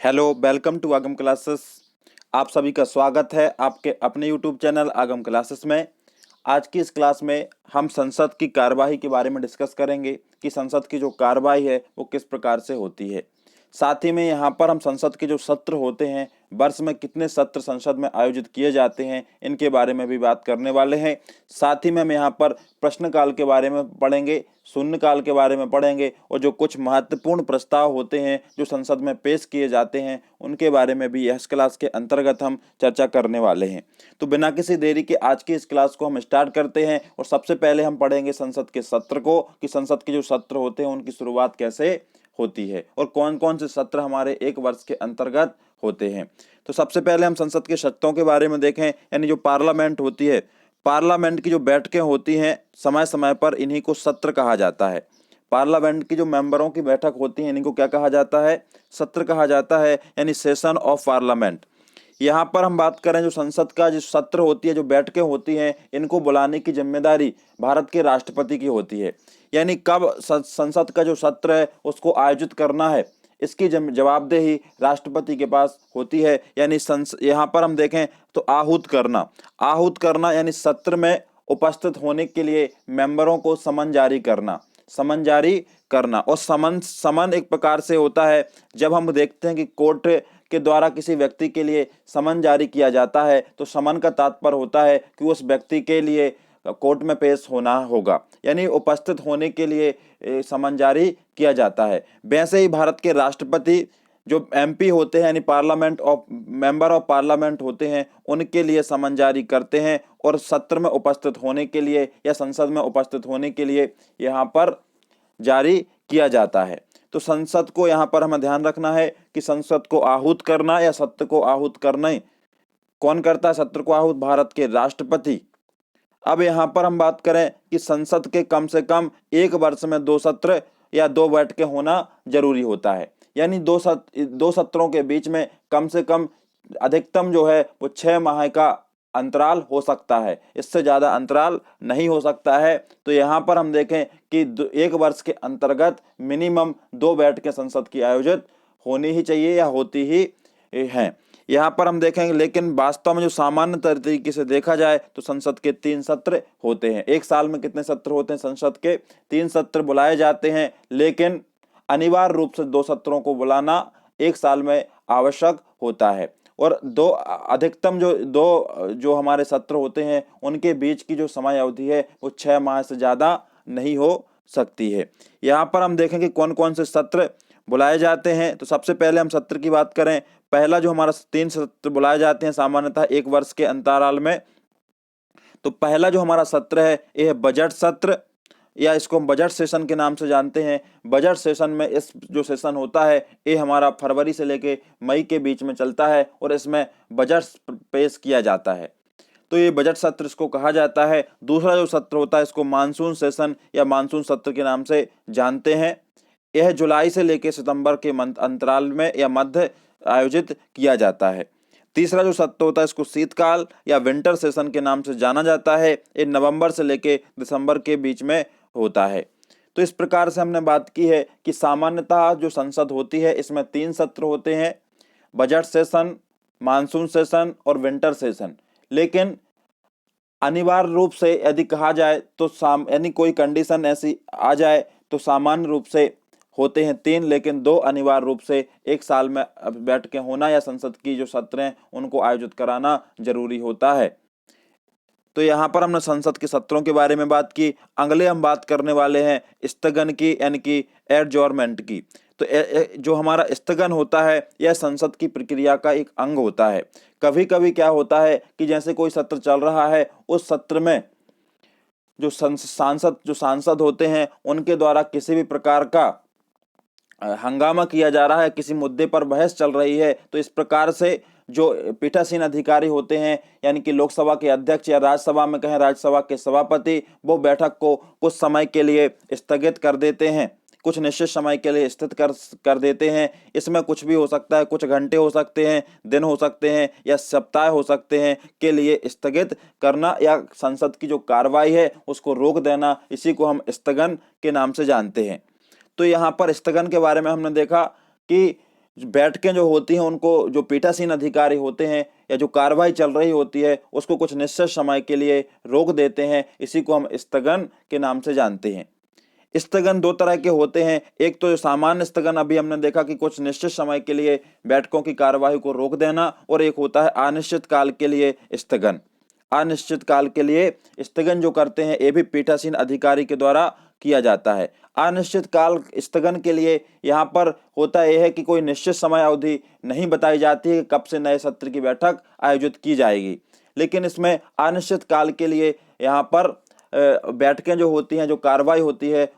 Hello, welcome to आगम classes. आप सभी का स्वागत है आपके अपने यूट्यूब चैनल आगम क्लासेस में। आज की इस क्लास में हम संसद की कार्यवाही के बारे में डिस्कस करेंगे कि संसद की जो कार्यवाही है वो किस प्रकार से होती है। साथ ही में यहाँ पर हम संसद के जो सत्र होते हैं, वर्ष में कितने सत्र संसद में आयोजित किए जाते हैं, इनके बारे में भी बात करने वाले हैं। साथ ही में हम यहाँ पर प्रश्नकाल के बारे में पढ़ेंगे, शून्यकाल के बारे में पढ़ेंगे और जो कुछ महत्वपूर्ण प्रस्ताव होते हैं जो संसद में पेश किए जाते हैं उनके बारे में भी इस क्लास के अंतर्गत हम चर्चा करने वाले हैं। तो बिना किसी देरी के आज की इस क्लास को हम स्टार्ट करते हैं और सबसे पहले हम पढ़ेंगे संसद के सत्र को कि संसद के जो सत्र होते हैं उनकी शुरुआत कैसे होती है और कौन कौन से सत्र हमारे एक वर्ष के अंतर्गत होते हैं। तो सबसे पहले हम संसद के सत्रों के बारे में देखें, यानी जो पार्लियामेंट होती है, पार्लियामेंट की जो बैठकें होती हैं समय समय पर, इन्हीं को सत्र कहा जाता है। पार्लियामेंट की जो मेंबरों की बैठक होती है इन्हीं को क्या कहा जाता है? सत्र कहा जाता है, यानी सेशन ऑफ पार्लियामेंट। यहाँ पर हम बात करें जो संसद का जो सत्र होती है, जो बैठकें होती हैं, इनको बुलाने की जिम्मेदारी भारत के राष्ट्रपति की होती है। यानी कब संसद का जो सत्र है उसको आयोजित करना है, इसकी जवाबदेही राष्ट्रपति के पास होती है। यानी यहाँ पर हम देखें तो आहूत करना यानी सत्र में उपस्थित होने के लिए मेंबरों को समन जारी करना। और समन एक प्रकार से होता है, जब हम देखते हैं कि कोर्ट के द्वारा किसी व्यक्ति के लिए समन जारी किया जाता है तो समन का तात्पर्य होता है कि उस व्यक्ति के लिए कोर्ट में पेश होना होगा, यानी उपस्थित होने के लिए समन जारी किया जाता है। वैसे ही भारत के राष्ट्रपति जो एमपी होते हैं, यानी parliament of member of parliament होते हैं, उनके लिए समन जारी करते हैं और सत्र में उपस्थित होने के लिए या संसद में उपस्थित होने के लिए यहाँ पर जारी किया जाता है। तो संसद को यहाँ पर हमें ध्यान रखना है कि संसद को आहूत करना या सत्र को आहूत करना कौन करता है? सत्र को आहूत भारत के राष्ट्रपति। अब यहाँ पर हम बात करें कि संसद के कम से कम एक वर्ष में 2 सत्र या 2 बैठकें होना जरूरी होता है। यानी दो सत्रों के बीच में कम से कम अधिकतम जो है वो 6 माह का अंतराल हो सकता है, इससे ज्यादा अंतराल नहीं हो सकता है। तो यहाँ पर हम देखें कि एक वर्ष के अंतर्गत मिनिमम 2 बैठकें संसद की आयोजित होनी ही चाहिए या होती ही हैं। यहाँ पर हम देखेंगे, लेकिन वास्तव में जो सामान्य तरीके से देखा जाए तो संसद के 3 सत्र होते हैं। एक साल में कितने सत्र होते हैं? संसद के 3 सत्र बुलाए जाते हैं, लेकिन अनिवार्य रूप से 2 सत्रों को बुलाना एक साल में आवश्यक होता है। और अधिकतम जो हमारे सत्र होते हैं उनके बीच की जो समय अवधि है वो 6 माह से ज्यादा नहीं हो सकती है। यहाँ पर हम देखेंगे कौन कौन से सत्र बुलाए जाते हैं। तो सबसे पहले हम सत्र की बात करें, पहला जो हमारा 3 सत्र बुलाए जाते हैं सामान्यतः एक वर्ष के अंतराल में। तो पहला जो हमारा सत्र है यह है बजट सत्र, या इसको हम बजट सेशन के नाम से जानते हैं। बजट सेशन में इस जो सेशन होता है ये हमारा फरवरी से लेके मई के बीच में चलता है और इसमें बजट पेश किया जाता है। तो ये बजट सत्र इसको कहा जाता है। दूसरा जो सत्र होता है इसको मानसून सेशन या मानसून सत्र के नाम से जानते हैं। यह जुलाई से लेकर सितंबर के अंतराल में या मध्य आयोजित किया जाता है। तीसरा जो सत्र होता है इसको शीतकाल या विंटर सेशन के नाम से जाना जाता है। ये नवंबर से लेकर दिसंबर के बीच में होता है। तो इस प्रकार से हमने बात की है कि सामान्यतः जो संसद होती है इसमें 3 सत्र होते हैं, बजट सेशन, मानसून सेशन और विंटर सेशन। लेकिन अनिवार्य रूप से यदि कहा जाए तो यानी कोई कंडीशन ऐसी आ जाए तो सामान्य रूप से होते हैं 3, लेकिन 2 अनिवार्य रूप से एक साल में बैठकें होना या संसद की जो सत्र हैं उनको आयोजित कराना जरूरी होता है। तो यहाँ पर हमने संसद के सत्रों के बारे में बात की। अगले हम बात करने वाले हैं स्थगन की, यानी कि एडजॉर्नमेंट की। तो जो हमारा स्थगन होता है यह संसद की प्रक्रिया का एक अंग होता है। कभी कभी क्या होता है कि जैसे कोई सत्र चल रहा है, उस सत्र में जो सांसद होते हैं उनके द्वारा किसी भी प्रकार का हंगामा किया जा रहा है, किसी मुद्दे पर बहस चल रही है, तो इस प्रकार से जो पीठासीन अधिकारी होते हैं, यानी कि लोकसभा के अध्यक्ष या राज्यसभा में कहें राज्यसभा के सभापति, वो बैठक को कुछ समय के लिए स्थगित कर देते हैं, कुछ निश्चित समय के लिए स्थित कर देते हैं। इसमें कुछ भी हो सकता है, कुछ घंटे हो सकते हैं, दिन हो सकते हैं या सप्ताह हो सकते हैं के लिए स्थगित करना या संसद की जो कार्रवाई है उसको रोक देना, इसी को हम स्थगन के नाम से जानते हैं। तो यहाँ पर स्थगन के बारे में हमने देखा कि बैठकें जो होती हैं उनको जो पीठासीन अधिकारी होते हैं या जो कार्रवाई चल रही होती है उसको कुछ निश्चित समय के लिए रोक देते हैं। इसी को हम स्थगन के नाम से जानते हैं। स्थगन दो तरह के होते हैं। एक तो सामान्य स्थगन, अभी हमने देखा कि कुछ निश्चित समय के लिए बैठकों की कार्यवाही को रोक देना, और एक होता है अनिश्चित काल के लिए स्थगन। अनिश्चित काल के लिए स्थगन जो करते हैं ये भी पीठासीन अधिकारी के द्वारा किया जाता है। अनिश्चित काल स्थगन के लिए यहाँ पर होता यह है कि कोई निश्चित समय अवधि नहीं बताई जाती है कि कब से नए सत्र की बैठक आयोजित की जाएगी, लेकिन इसमें अनिश्चित काल के लिए यहाँ पर बैठकें जो होती हैं, जो कार्रवाई होती है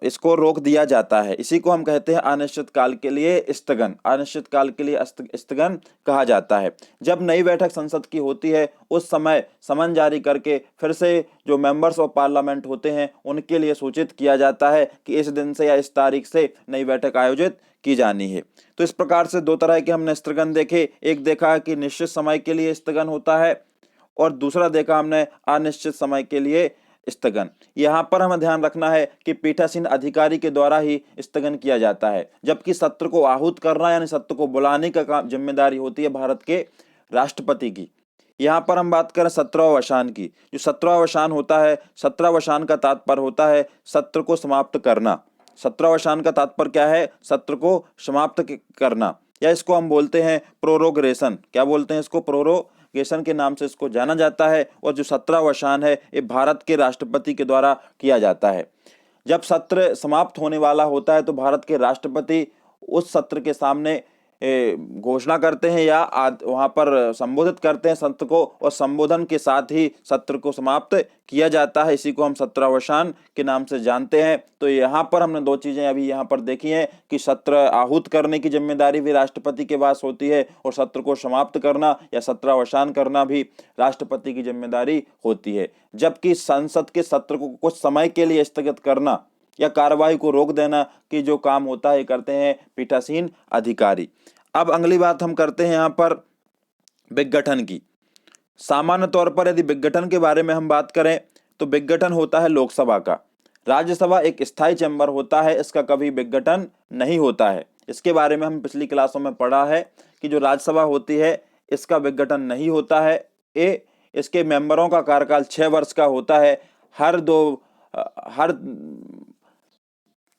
इसको रोक दिया जाता है। इसी को हम कहते हैं अनिश्चित काल के लिए स्थगन। अनिश्चित काल के लिए स्थगन कहा जाता है। जब नई बैठक संसद की होती है उस समय समन जारी करके फिर से जो मेंबर्स ऑफ पार्लियामेंट होते हैं उनके लिए सूचित किया जाता है कि इस दिन से या इस तारीख से नई बैठक आयोजित की जानी है। तो इस प्रकार से दो तरह के हमने स्थगन देखे। एक देखा है कि निश्चित समय के लिए स्थगन होता है, और दूसरा देखा हमने अनिश्चित समय के लिए स्थगन। यहाँ पर हमें ध्यान रखना है कि पीठासीन अधिकारी के द्वारा ही स्थगन किया जाता है, जबकि सत्र को आहूत करना यानी सत्र को बुलाने का जिम्मेदारी होती है भारत के राष्ट्रपति की। यहाँ पर हम बात करें सत्रावसान की। जो सत्रावसान होता है, सत्रावसान का तात्पर्य होता है सत्र को समाप्त करना। सत्रावसान का तात्पर्य क्या है? सत्र को समाप्त करना, या इसको हम बोलते हैं प्रोरोगेशन। क्या बोलते हैं इसको? प्रोरोगेशन के नाम से इसको जाना जाता है। और जो सत्रावसान है ये भारत के राष्ट्रपति के द्वारा किया जाता है। जब सत्र समाप्त होने वाला होता है तो भारत के राष्ट्रपति उस सत्र के सामने घोषणा करते हैं या वहां पर संबोधित करते हैं सत्र को, और संबोधन के साथ ही सत्र को समाप्त किया जाता है। इसी को हम सत्रावसान के नाम से जानते हैं। तो यहाँ पर हमने दो चीजें अभी यहाँ पर देखी हैं कि सत्र आहूत करने की जिम्मेदारी भी राष्ट्रपति के पास होती है, और सत्र को समाप्त करना या सत्रावसान करना भी राष्ट्रपति की जिम्मेदारी होती है। जबकि संसद के सत्र को कुछ समय के लिए स्थगित करना या कार्रवाई को रोक देना की जो काम होता है करते हैं पीठासीन अधिकारी। अब अगली बात हम करते हैं यहाँ पर विघटन की। सामान्य तौर पर यदि विघटन के बारे में हम बात करें तो विघटन होता है लोकसभा का। राज्यसभा एक स्थायी चैम्बर होता है, इसका कभी विघटन नहीं होता है। इसके बारे में हम पिछली क्लासों में पढ़ा है कि जो राज्यसभा होती है इसका विघटन नहीं होता है। इसके मेंबरों का कार्यकाल 6 वर्ष का होता है। हर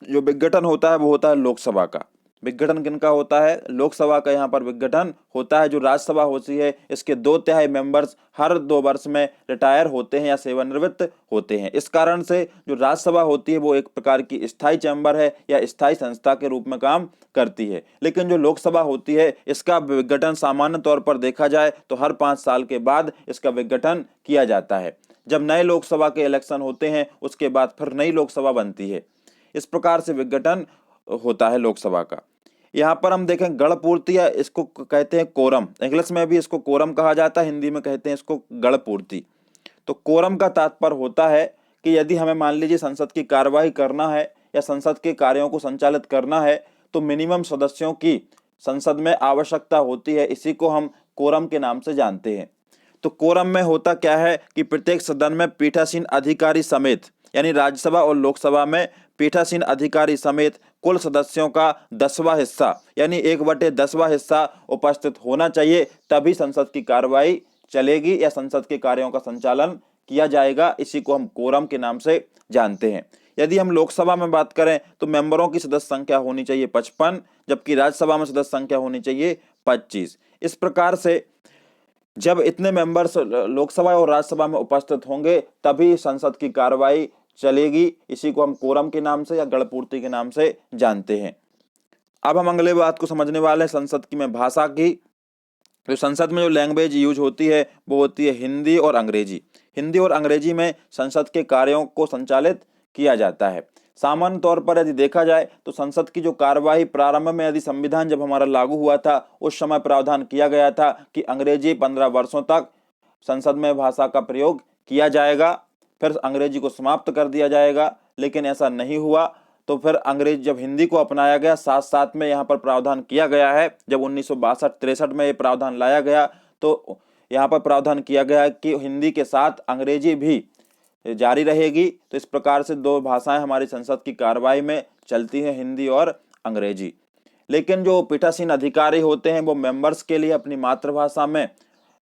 जो विघटन होता है वो होता है लोकसभा का। विघटन किनका होता है? लोकसभा का यहाँ पर विघटन होता है। जो राज्यसभा होती है इसके 2/3 मेंबर्स हर 2 वर्ष में रिटायर होते हैं या सेवानिवृत्त होते हैं। इस कारण से जो राज्यसभा होती है वो एक प्रकार की स्थायी चैम्बर है या स्थायी संस्था के रूप में काम करती है। लेकिन जो लोकसभा होती है इसका विघटन सामान्य तौर पर देखा जाए तो हर 5 साल के बाद इसका विघटन किया जाता है। जब नए लोकसभा के इलेक्शन होते हैं उसके बाद फिर नई लोकसभा बनती है। इस प्रकार से विघटन होता है लोकसभा का। यहाँ पर हम देखें गणपूर्ति, या इसको कहते हैं कोरम। इंग्लिश में भी इसको कोरम कहा जाता है, हिंदी में कहते हैं इसको गणपूर्ति। तो कोरम का तात्पर्य होता है कि यदि हमें मान लीजिए संसद की कार्यवाही करना है या संसद के कार्यों को संचालित करना है तो मिनिमम सदस्यों की संसद में आवश्यकता होती है। इसी को हम कोरम के नाम से जानते हैं। तो कोरम में होता क्या है कि प्रत्येक सदन में पीठासीन अधिकारी समेत, यानी राज्यसभा और लोकसभा में पीठासीन अधिकारी समेत कुल सदस्यों का 10वां हिस्सा यानी 1/10वां हिस्सा उपस्थित होना चाहिए, तभी संसद की कार्रवाई चलेगी या संसद के कार्यों का संचालन किया जाएगा। इसी को हम कोरम के नाम से जानते हैं। यदि हम लोकसभा में बात करें तो मेंबरों की सदस्य संख्या होनी चाहिए 55, जबकि राज्यसभा में सदस्य संख्या होनी चाहिए 25। इस प्रकार से जब इतने मेंबर्स लोकसभा और राज्यसभा में उपस्थित होंगे तभी संसद की कार्रवाई चलेगी। इसी को हम कोरम के नाम से या गणपूर्ति के नाम से जानते हैं। अब हम अगले बात को समझने वाले हैं संसद की में भाषा की। तो संसद में जो लैंग्वेज यूज होती है वो होती है हिंदी और अंग्रेजी। हिंदी और अंग्रेजी में संसद के कार्यों को संचालित किया जाता है। सामान्य तौर पर यदि देखा जाए तो संसद की जो कार्यवाही प्रारंभ में यदि संविधान जब हमारा लागू हुआ था उस समय प्रावधान किया गया था कि अंग्रेजी 15 वर्षों तक संसद में भाषा का प्रयोग किया जाएगा, फिर अंग्रेजी को समाप्त कर दिया जाएगा। लेकिन ऐसा नहीं हुआ, तो फिर अंग्रेजी जब हिंदी को अपनाया गया, साथ साथ में यहाँ पर प्रावधान किया गया है। जब 1962-63 में ये प्रावधान लाया गया तो यहाँ पर प्रावधान किया गया कि हिंदी के साथ अंग्रेजी भी जारी रहेगी। तो इस प्रकार से 2 भाषाएं हमारी संसद की कार्रवाई में चलती हैं, हिंदी और अंग्रेजी। लेकिन जो पीठासीन अधिकारी होते हैं वो मेंबर्स के लिए अपनी मातृभाषा में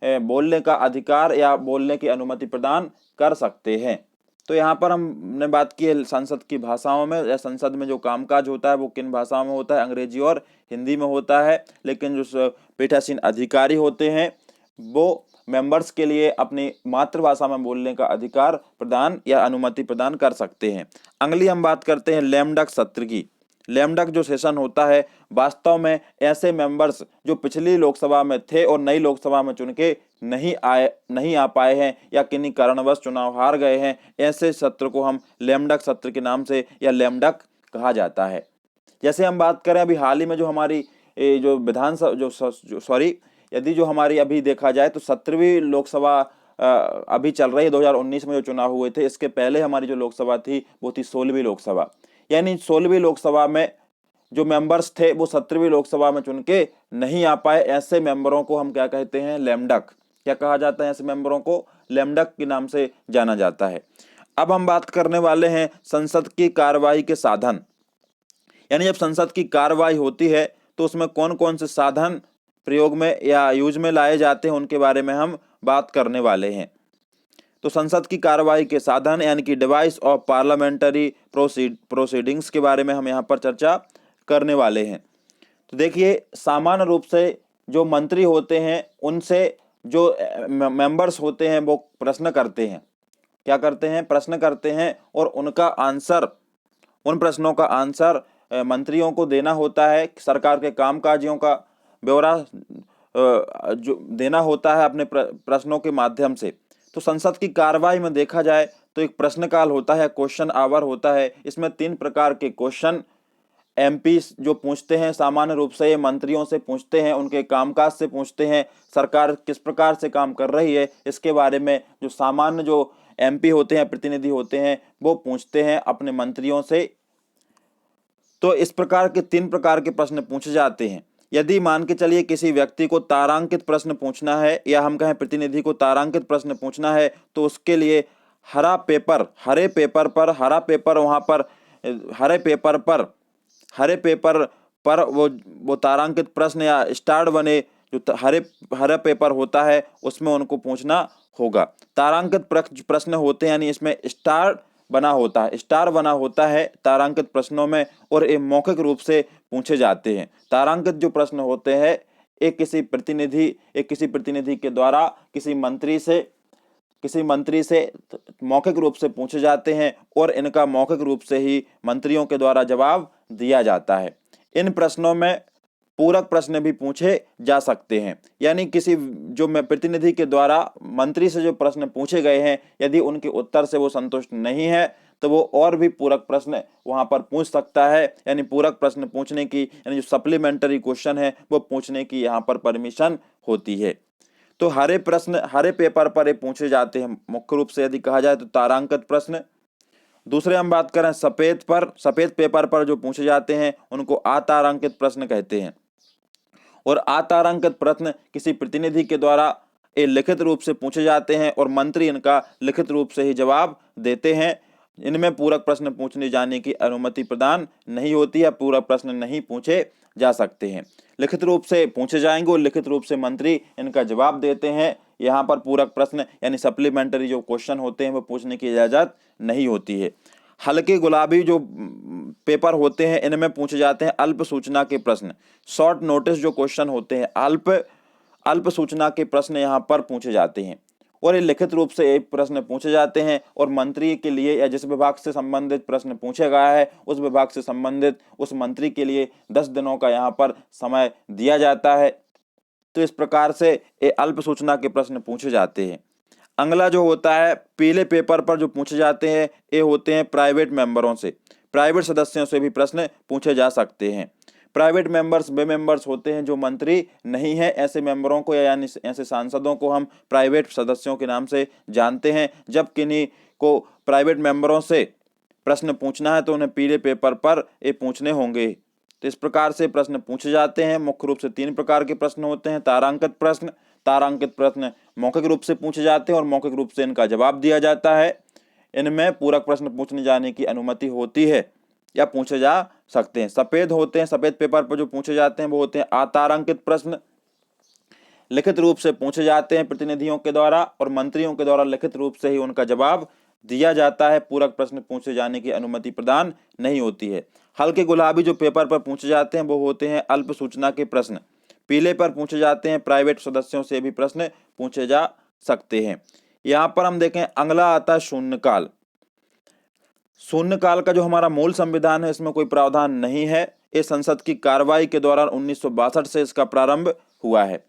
बोलने का अधिकार या बोलने की अनुमति प्रदान कर सकते हैं। तो यहाँ पर हमने बात की है संसद की भाषाओं में, या संसद में जो कामकाज होता है वो किन भाषाओं में होता है, अंग्रेजी और हिंदी में होता है। लेकिन जो पीठासीन अधिकारी होते हैं वो मेंबर्स के लिए अपनी मातृभाषा में बोलने का अधिकार प्रदान या अनुमति प्रदान कर सकते हैं। अगली हम बात करते हैं लेम डक सत्र की। लेम डक जो सेशन होता है वास्तव में ऐसे मेंबर्स जो पिछली लोकसभा में थे और नई लोकसभा में चुन के नहीं आ पाए हैं या किन्हीं कारणवश चुनाव हार गए हैं, ऐसे सत्र को हम लेम डक सत्र के नाम से या लेम डक कहा जाता है। जैसे हम बात करें अभी हाल ही में जो हमारी जो विधानसभा यदि जो हमारी अभी देखा जाए तो 17वीं लोकसभा अभी चल रही है। 2019 में जो चुनाव हुए थे, इसके पहले हमारी जो लोकसभा थी वो थी 16वीं लोकसभा। यानी 16वीं लोकसभा में जो मेंबर्स थे वो 17वीं लोकसभा में चुन के नहीं आ पाए। ऐसे मेंबरों को हम क्या कहते हैं, लेम डक। क्या कहा जाता है? ऐसे मेंबरों को लेम डक के नाम से जाना जाता है। अब हम बात करने वाले हैं संसद की कार्यवाही के साधन। यानी जब संसद की कार्यवाही होती है तो उसमें कौन कौन से साधन प्रयोग में या यूज में लाए जाते हैं, उनके बारे में हम बात करने वाले हैं। तो संसद की कार्यवाही के साधन यानी कि डिवाइस ऑफ पार्लियामेंट्री प्रोसीडिंग्स के बारे में हम यहाँ पर चर्चा करने वाले हैं। तो देखिए, सामान्य रूप से जो मंत्री होते हैं उनसे जो मेंबर्स होते हैं वो प्रश्न करते हैं। क्या करते हैं? प्रश्न करते हैं, और उन प्रश्नों का आंसर मंत्रियों को देना होता है। सरकार के कामकाजियों का ब्यौरा जो देना होता है अपने प्रश्नों के माध्यम से। तो संसद की कार्यवाही में देखा जाए तो एक प्रश्नकाल होता है, क्वेश्चन आवर होता है। इसमें 3 प्रकार के क्वेश्चन एमपी जो पूछते हैं, सामान्य रूप से ये मंत्रियों से पूछते हैं, उनके कामकाज से पूछते हैं, सरकार किस प्रकार से काम कर रही है इसके बारे में जो सामान्य जो एमपी होते हैं, प्रतिनिधि होते हैं, वो पूछते हैं अपने मंत्रियों से। तो इस प्रकार के 3 प्रकार के प्रश्न पूछे जाते हैं। यदि मान के चलिए किसी व्यक्ति को तारांकित प्रश्न पूछना है, या हम कहें प्रतिनिधि को तारांकित प्रश्न पूछना है, तो उसके लिए हरे पेपर पर वो तारांकित प्रश्न या स्टार बने जो हरे पेपर होता है उसमें उनको पूछना होगा। तारांकित प्रश्न होते हैं, यानी इसमें स्टार बना होता है तारांकित प्रश्नों में, और ये मौखिक रूप से पूछे जाते हैं। तारांकित जो प्रश्न होते हैं एक किसी प्रतिनिधि के द्वारा किसी मंत्री से मौखिक रूप से पूछे जाते हैं, और इनका मौखिक रूप से ही मंत्रियों के द्वारा जवाब दिया जाता है। इन प्रश्नों में पूरक प्रश्न भी पूछे जा सकते हैं, यानी किसी जो प्रतिनिधि के द्वारा मंत्री से जो प्रश्न पूछे गए हैं, यदि उनके उत्तर से वो संतुष्ट नहीं है तो वो और भी पूरक प्रश्न वहां पर पूछ सकता है। यानी पूरक प्रश्न पूछने की, यानी जो सप्लीमेंट्री क्वेश्चन है वो पूछने की यहाँ पर परमिशन होती है। तो हरे पेपर पर ये पूछे जाते हैं मुख्य रूप से। यदि कहा जाए तो तारांकित प्रश्न। दूसरे हम बात करें सफेद पेपर पर जो पूछे जाते हैं उनको अतारांकित प्रश्न कहते हैं। और अतारांकित प्रश्न किसी प्रतिनिधि के द्वारा ये लिखित रूप से पूछे जाते हैं, और मंत्री इनका लिखित रूप से ही जवाब देते हैं। इनमें पूरक प्रश्न पूछने जाने की अनुमति प्रदान नहीं होती है, पूरक प्रश्न नहीं पूछे जा सकते हैं। लिखित रूप से पूछे जाएंगे और लिखित रूप से मंत्री इनका जवाब देते हैं। यहाँ पर पूरक प्रश्न यानी सप्लीमेंट्री जो क्वेश्चन होते हैं वो पूछने की इजाजत नहीं होती है। हल्के गुलाबी जो पेपर होते हैं इनमें पूछे जाते हैं अल्प सूचना के प्रश्न। शॉर्ट नोटिस जो क्वेश्चन होते हैं अल्प सूचना के प्रश्न यहाँ पर पूछे जाते हैं, और ये लिखित रूप से एक प्रश्न पूछे जाते हैं, और मंत्री के लिए या जिस विभाग से संबंधित प्रश्न पूछा गया है उस विभाग से संबंधित उस मंत्री के लिए 10 दिनों का यहाँ पर समय दिया जाता है। तो इस प्रकार से ये अल्प सूचना के प्रश्न पूछे जाते हैं। अगला जो होता है पीले पेपर पर जो पूछे जाते हैं ये होते हैं प्राइवेट मेंबरों से, प्राइवेट सदस्यों से भी प्रश्न पूछे जा सकते हैं। प्राइवेट मेंबर्स वे मेंबर्स होते हैं जो मंत्री नहीं है, ऐसे मेंबरों को यानी ऐसे सांसदों को हम प्राइवेट सदस्यों के नाम से जानते हैं। जब किन्हीं को प्राइवेट मेंबरों से प्रश्न पूछना है तो उन्हें पीले पेपर पर ये पूछने होंगे। तो इस प्रकार से प्रश्न पूछे जाते हैं। मुख्य रूप से 3 प्रकार के प्रश्न होते हैं। तारांकित प्रश्न मौखिक रूप से पूछे जाते हैं और मौखिक रूप से इनका जवाब दिया जाता है। इनमें पूरक प्रश्न पूछने जाने की अनुमति होती है। या पूछे जा सकते हैं। सफेद होते हैं, सफेद पेपर पर जो पूछे जाते हैं वो होते हैं अतारांकित प्रश्न, लिखित रूप से पूछे जाते हैं प्रतिनिधियों के द्वारा और मंत्रियों के द्वारा लिखित रूप से ही उनका जवाब दिया जाता है। पूरक प्रश्न पूछे जाने की अनुमति प्रदान नहीं होती है। हल्के गुलाबी जो पेपर पर पूछे जाते हैं वो होते हैं अल्प सूचना के प्रश्न। पीले पर पूछे जाते हैं प्राइवेट सदस्यों से भी प्रश्न पूछे जा सकते हैं। यहाँ पर हम देखें अगला आता है शून्यकाल। शून्यकाल का जो हमारा मूल संविधान है इसमें कोई प्रावधान नहीं है। ये संसद की कार्रवाई के दौरान 1962 से इसका प्रारंभ हुआ है।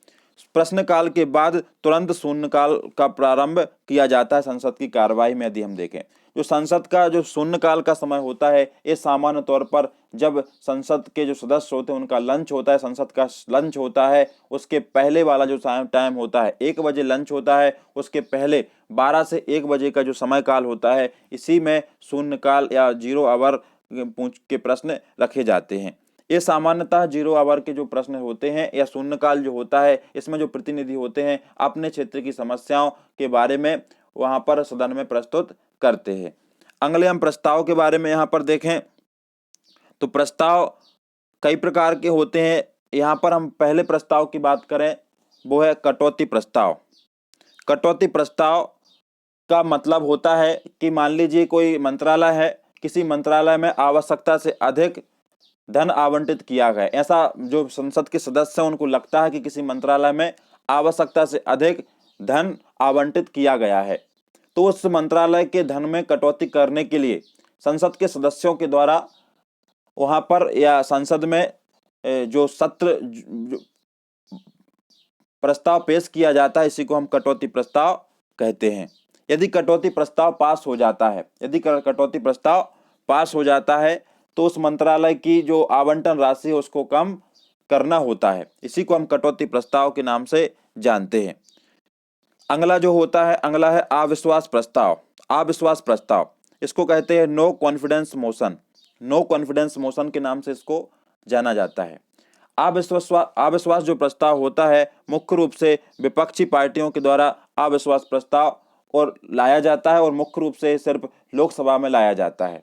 प्रश्नकाल के बाद तुरंत शून्यकाल का प्रारंभ किया जाता है संसद की कार्यवाही में। यदि हम देखें जो संसद का जो शून्यकाल का समय होता है ये सामान्य तौर पर जब संसद के जो सदस्य होते हैं उनका लंच होता है, संसद का लंच होता है, उसके पहले वाला जो टाइम होता है 1 बजे लंच होता है, उसके पहले 12 से 1 बजे का जो समय काल होता है इसी में शून्यकाल या 0 आवर पूछ के प्रश्न रखे जाते हैं। ये सामान्यतः 0 आवर के जो प्रश्न होते हैं या शून्यकाल जो होता है इसमें जो प्रतिनिधि होते हैं अपने क्षेत्र की समस्याओं के बारे में वहां पर सदन में प्रस्तुत करते हैं। अगले हम प्रस्ताव के बारे में यहाँ पर देखें तो प्रस्ताव कई प्रकार के होते हैं। यहाँ पर हम पहले प्रस्ताव की बात करें वो है कटौती प्रस्ताव। कटौती प्रस्ताव का मतलब होता है कि मान लीजिए कोई मंत्रालय है, किसी मंत्रालय में आवश्यकता से अधिक धन आवंटित किया गया। ऐसा जो संसद के सदस्य हैं उनको लगता है कि किसी मंत्रालय में आवश्यकता से अधिक धन आवंटित किया गया है, तो उस मंत्रालय के धन में कटौती करने के लिए संसद के सदस्यों के द्वारा वहां पर या संसद में जो सत्र प्रस्ताव पेश किया जाता है इसी को हम कटौती प्रस्ताव कहते हैं। यदि कटौती प्रस्ताव पास हो जाता है, यदि कटौती प्रस्ताव पास हो जाता है तो उस मंत्रालय की जो आवंटन राशि है उसको कम करना होता है, इसी को हम कटौती प्रस्ताव के नाम से जानते हैं। अगला जो होता है अगला है अविश्वास प्रस्ताव। अविश्वास प्रस्ताव इसको कहते हैं no confidence motion. No confidence motion के नाम से इसको जाना जाता है। अविश्वास जो प्रस्ताव होता है मुख्य रूप से विपक्षी पार्टियों के द्वारा अविश्वास प्रस्ताव और लाया जाता है और मुख्य रूप से सिर्फ लोकसभा में लाया जाता है,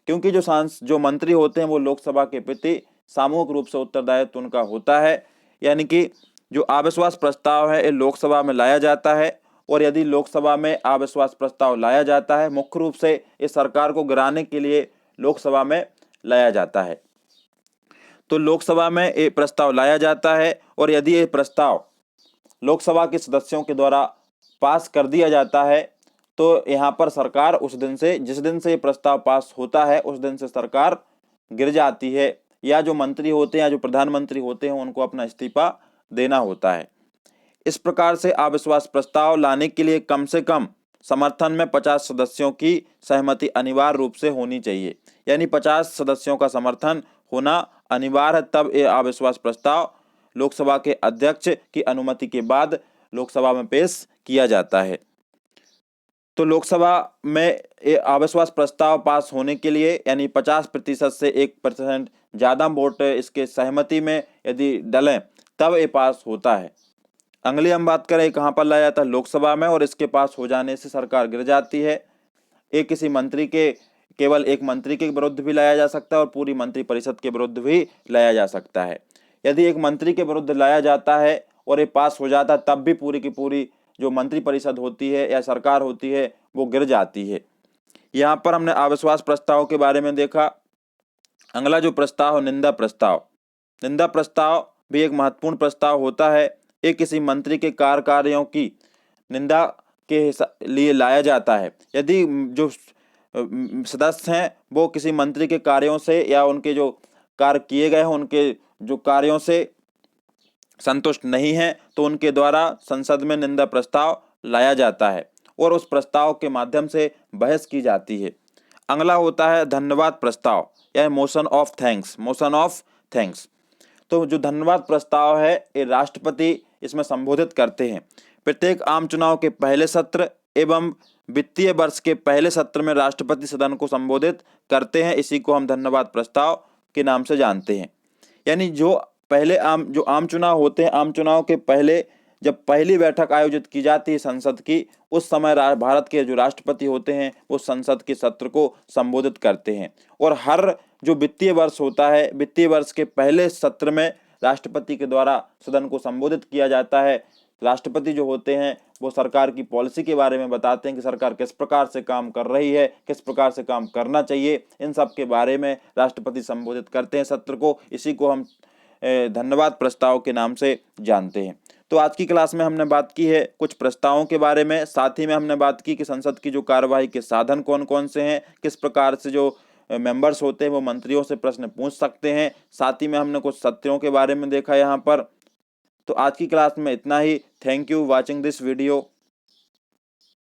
क्योंकि जो मंत्री होते हैं वो लोकसभा के प्रति सामूहिक रूप से उत्तरदायित्व उनका होता है। यानी कि जो अविश्वास प्रस्ताव है ये लोकसभा में लाया जाता है और यदि लोकसभा में अविश्वास प्रस्ताव लाया जाता है मुख्य रूप से इस सरकार को गिराने के लिए लोकसभा में लाया जाता है। तो लोकसभा में ये प्रस्ताव लाया जाता है और यदि ये प्रस्ताव लोकसभा के सदस्यों के द्वारा पास कर दिया जाता है तो यहाँ पर सरकार उस दिन से, जिस दिन से ये प्रस्ताव पास होता है उस दिन से सरकार गिर जाती है या जो मंत्री होते हैं या जो प्रधानमंत्री होते हैं उनको अपना इस्तीफा देना होता है। इस प्रकार से अविश्वास प्रस्ताव लाने के लिए कम से कम समर्थन में 50 सदस्यों की सहमति अनिवार्य रूप से होनी चाहिए, यानी 50 सदस्यों का समर्थन होना अनिवार्य है, तब ये अविश्वास प्रस्ताव लोकसभा के अध्यक्ष की अनुमति के बाद लोकसभा में पेश किया जाता है। तो लोकसभा में ये अविश्वास प्रस्ताव पास होने के लिए यानी 50% से 1% ज़्यादा वोट इसके सहमति में यदि डलें तब ये पास होता है। अगली हम बात करें कहाँ पर लाया जाता है, लोकसभा में, और इसके पास हो जाने से सरकार गिर जाती है। ये किसी मंत्री के, केवल एक मंत्री के विरुद्ध भी लाया जा सकता है और पूरी मंत्रिपरिषद के विरुद्ध भी लाया जा सकता है। यदि एक मंत्री के विरुद्ध लाया जाता है और ये पास हो जाता है तब भी पूरी की पूरी जो मंत्रिपरिषद होती है या सरकार होती है वो गिर जाती है। यहाँ पर हमने अविश्वास प्रस्ताव के बारे में देखा। अगला जो प्रस्ताव है निंदा प्रस्ताव। निंदा प्रस्ताव भी एक महत्वपूर्ण प्रस्ताव होता है। ये किसी मंत्री के कार्यों की निंदा के लिए लाया जाता है। यदि जो सदस्य हैं वो किसी मंत्री के कार्यों से या उनके जो कार्य किए गए हैं उनके जो कार्यों से संतुष्ट नहीं है तो उनके द्वारा संसद में निंदा प्रस्ताव लाया जाता है और उस प्रस्ताव के माध्यम से बहस की जाती है। अगला होता है धन्यवाद प्रस्ताव या motion of thanks. Motion of thanks तो जो धन्यवाद प्रस्ताव है ये राष्ट्रपति इसमें संबोधित करते हैं। प्रत्येक आम चुनाव के पहले सत्र एवं वित्तीय वर्ष के पहले सत्र में राष्ट्रपति सदन को संबोधित करते हैं, इसी को हम धन्यवाद प्रस्ताव के नाम से जानते हैं। यानी जो आम चुनाव होते हैं, आम चुनाव के पहले जब पहली बैठक आयोजित की जाती है संसद की, उस समय भारत के जो राष्ट्रपति होते हैं वो संसद के सत्र को संबोधित करते हैं। और हर जो वित्तीय वर्ष होता है, वित्तीय वर्ष के पहले सत्र में राष्ट्रपति के द्वारा सदन को संबोधित किया जाता है। राष्ट्रपति जो होते हैं वो सरकार की पॉलिसी के बारे में बताते हैं कि सरकार किस प्रकार से काम कर रही है, किस प्रकार से काम करना चाहिए, इन सब के बारे में राष्ट्रपति संबोधित करते हैं सत्र को। इसी को हम धन्यवाद प्रस्ताव के नाम से जानते हैं। तो आज की क्लास में हमने बात की है कुछ प्रस्तावों के बारे में, साथ ही में हमने बात की कि संसद की जो कार्यवाही के साधन कौन कौन से हैं, किस प्रकार से जो मेंबर्स होते हैं वो मंत्रियों से प्रश्न पूछ सकते हैं, साथ ही में हमने कुछ सत्रों के बारे में देखा यहाँ पर। तो आज की क्लास में इतना ही। Thank you watching this video.